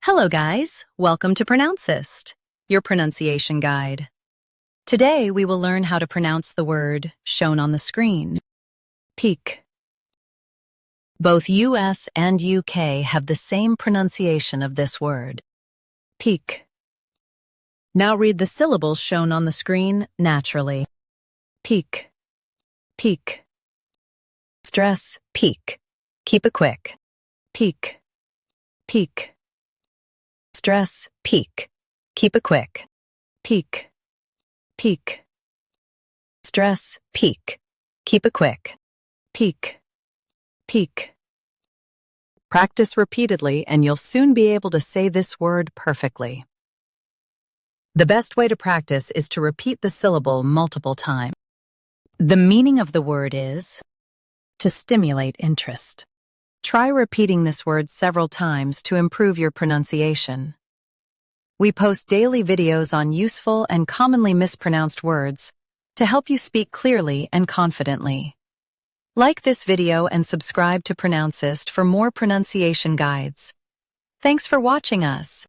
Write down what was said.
Hello guys, welcome to Pronouncist, your pronunciation guide. Today we will learn how to pronounce the word shown on the screen, PIQUE. Both US and UK have the same pronunciation of this word, PIQUE. Now read the syllables shown on the screen naturally. PIQUE, PIQUE. Stress, peak. Keep it quick. PIQUE, PIQUE. Stress, peak. Keep it quick. PIQUE, PIQUE. Stress, peak. Keep it quick. PIQUE, PIQUE. Practice repeatedly and you'll soon be able to say this word perfectly. The best way to practice is to repeat the syllable multiple times. The meaning of the word is to stimulate interest. Try repeating this word several times to improve your pronunciation. We post daily videos on useful and commonly mispronounced words to help you speak clearly and confidently. Like this video and subscribe to Pronouncist for more pronunciation guides. Thanks for watching us.